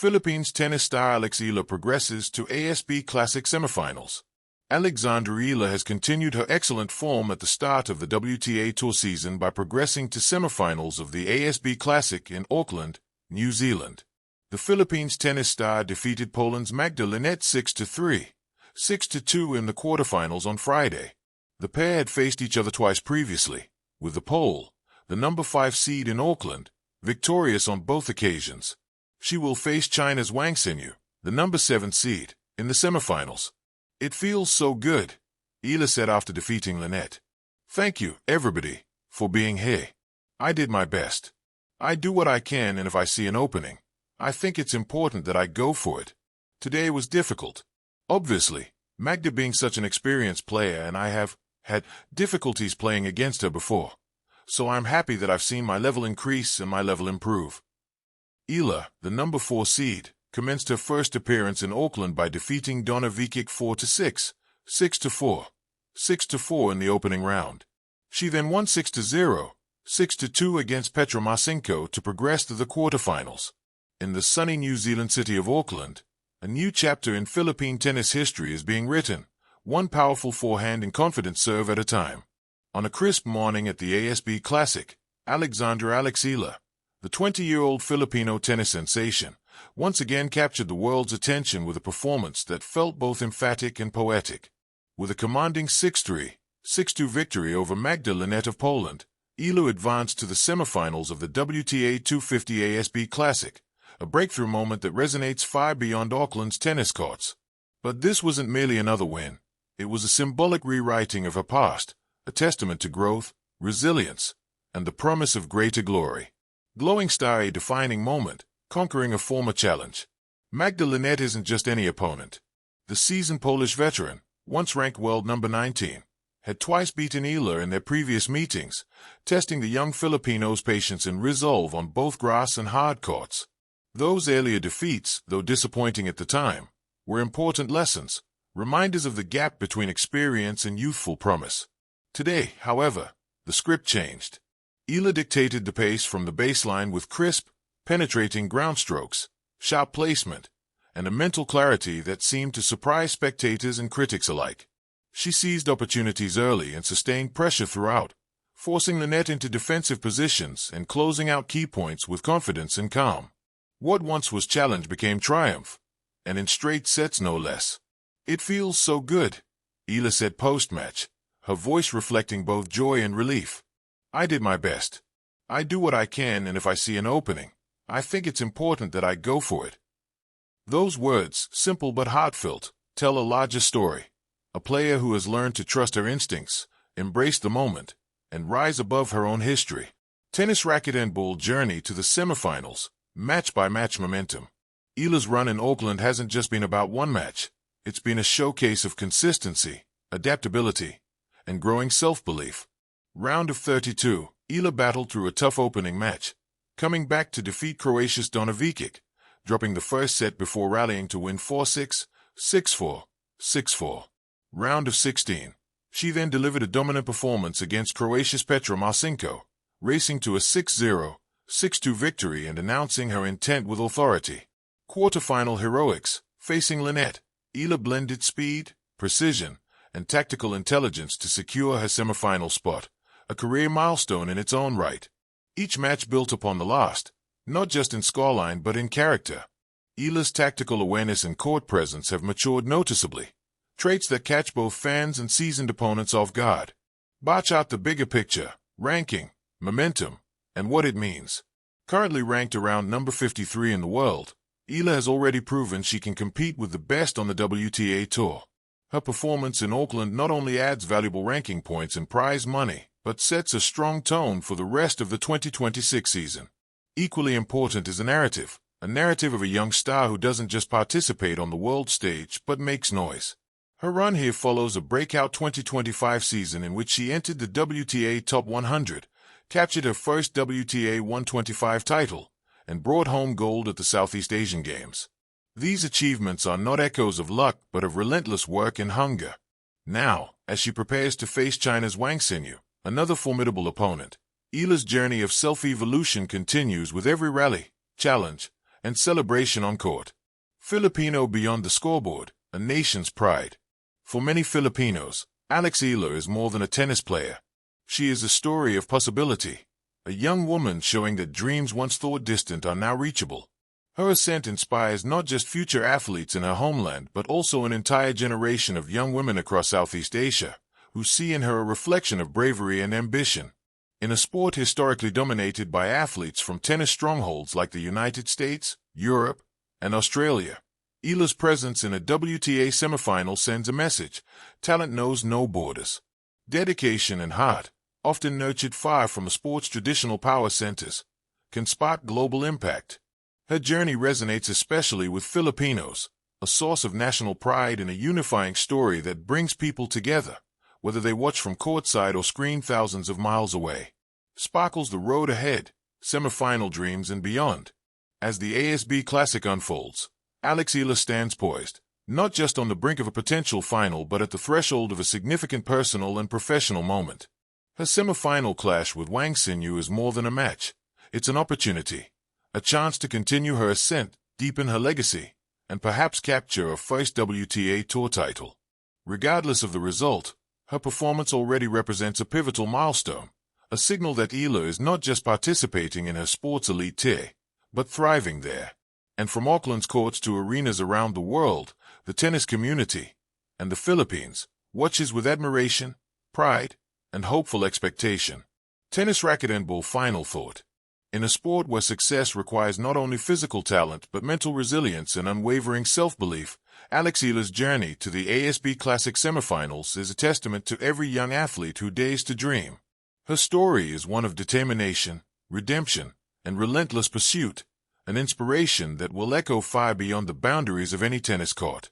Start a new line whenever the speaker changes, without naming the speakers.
Philippines tennis star Eala progresses to ASB Classic semifinals. Alexandra Eala has continued her excellent form at the start of the WTA Tour season by progressing to semifinals of the ASB Classic in Auckland, New Zealand. The Philippines tennis star defeated Poland's Magda Linette 6-3, 6-2 in the quarterfinals on Friday. The pair had faced each other twice previously, with the Pole, the number 5 seed in Auckland, victorious on both occasions. She will face China's Wang Xinyu, the number 7 seed, in the semifinals. "It feels so good," Eala said after defeating Linette. "Thank you, everybody, for being here. I did my best. I do what I can, and if I see an opening, I think it's important that I go for it. Today was difficult. Obviously, Magda being such an experienced player, and I have had difficulties playing against her before. So I'm happy that I've seen my level increase and my level improve." Eala, the number 4 seed, commenced her first appearance in Auckland by defeating Donna Vekic 4-6, 6-4, 6-4 in the opening round. She then won 6-0, 6-2 against Petra Marcinko to progress to the quarterfinals. In the sunny New Zealand city of Auckland, a new chapter in Philippine tennis history is being written, one powerful forehand and confident serve at a time. On a crisp morning at the ASB Classic, Alexandra Eala, the 20-year-old Filipino tennis sensation, once again captured the world's attention with a performance that felt both emphatic and poetic. With a commanding 6-3, 6-2 victory over Magda Linette of Poland, Eala advanced to the semifinals of the WTA 250 ASB Classic, a breakthrough moment that resonates far beyond Auckland's tennis courts. But this wasn't merely another win. It was a symbolic rewriting of her past, a testament to growth, resilience, and the promise of greater glory. Glowing star, a defining moment, conquering a former challenge. Magda Linette isn't just any opponent. The seasoned Polish veteran, once ranked world number 19, had twice beaten Eala in their previous meetings, testing the young Filipino's patience and resolve on both grass and hard courts. Those earlier defeats, though disappointing at the time, were important lessons, reminders of the gap between experience and youthful promise. Today, however, the script changed. Eala dictated the pace from the baseline with crisp, penetrating ground strokes, sharp placement, and a mental clarity that seemed to surprise spectators and critics alike. She seized opportunities early and sustained pressure throughout, forcing Linette into defensive positions and closing out key points with confidence and calm. What once was challenge became triumph, and in straight sets no less. "It feels so good," Eala said post-match, her voice reflecting both joy and relief. "I did my best. I do what I can, and if I see an opening, I think it's important that I go for it." Those words, simple but heartfelt, tell a larger story. A player who has learned to trust her instincts, embrace the moment, and rise above her own history. Tennis racket and ball journey to the semifinals, match-by-match momentum. Eala's run in Auckland hasn't just been about one match. It's been a showcase of consistency, adaptability, and growing self-belief. Round of 32, Eala battled through a tough opening match, coming back to defeat Croatia's Donna Vekic, dropping the first set before rallying to win 4-6, 6-4, 6-4. Round of 16, she then delivered a dominant performance against Croatia's Petra Marcinko, racing to a 6-0, 6-2 victory and announcing her intent with authority. Quarterfinal heroics, facing Linette, Eala blended speed, precision, and tactical intelligence to secure her semifinal spot, a career milestone in its own right. Each match built upon the last, not just in scoreline but in character. Eala's tactical awareness and court presence have matured noticeably, traits that catch both fans and seasoned opponents off guard. Batch out the bigger picture, ranking, momentum, and what it means. Currently ranked around number 53 in the world, Eala has already proven she can compete with the best on the WTA Tour. Her performance in Auckland not only adds valuable ranking points and prize money, but sets a strong tone for the rest of the 2026 season. Equally important is a narrative of a young star who doesn't just participate on the world stage but makes noise. Her run here follows a breakout 2025 season in which she entered the WTA Top 100, captured her first WTA 125 title, and brought home gold at the Southeast Asian Games. These achievements are not echoes of luck but of relentless work and hunger. Now, as she prepares to face China's Wang Xinyu, another formidable opponent, Eala's journey of self-evolution continues with every rally, challenge, and celebration on court. Filipino beyond the scoreboard, a nation's pride. For many Filipinos, Eala is more than a tennis player. She is a story of possibility, a young woman showing that dreams once thought distant are now reachable. Her ascent inspires not just future athletes in her homeland but also an entire generation of young women across Southeast Asia, who see in her a reflection of bravery and ambition. In a sport historically dominated by athletes from tennis strongholds like the United States, Europe, and Australia, Eala's presence in a WTA semifinal sends a message: talent knows no borders. Dedication and heart, often nurtured far from a sport's traditional power centers, can spark global impact. Her journey resonates especially with Filipinos, a source of national pride and a unifying story that brings people together, whether they watch from courtside or screen thousands of miles away. Sparkles the road ahead, semifinal dreams and beyond. As the ASB Classic unfolds, Eala stands poised, not just on the brink of a potential final but at the threshold of a significant personal and professional moment. Her semifinal clash with Wang Xinyu is more than a match. It's an opportunity, a chance to continue her ascent, deepen her legacy, and perhaps capture a first WTA Tour title. Regardless of the result, her performance already represents a pivotal milestone, a signal that Eala is not just participating in her sport's elite tier, but thriving there. And from Auckland's courts to arenas around the world, the tennis community, and the Philippines, watches with admiration, pride, and hopeful expectation. Tennis racket and ball. Final thought. In a sport where success requires not only physical talent but mental resilience and unwavering self-belief, Eala's journey to the ASB Classic semifinals is a testament to every young athlete who dares to dream. Her story is one of determination, redemption, and relentless pursuit, an inspiration that will echo far beyond the boundaries of any tennis court.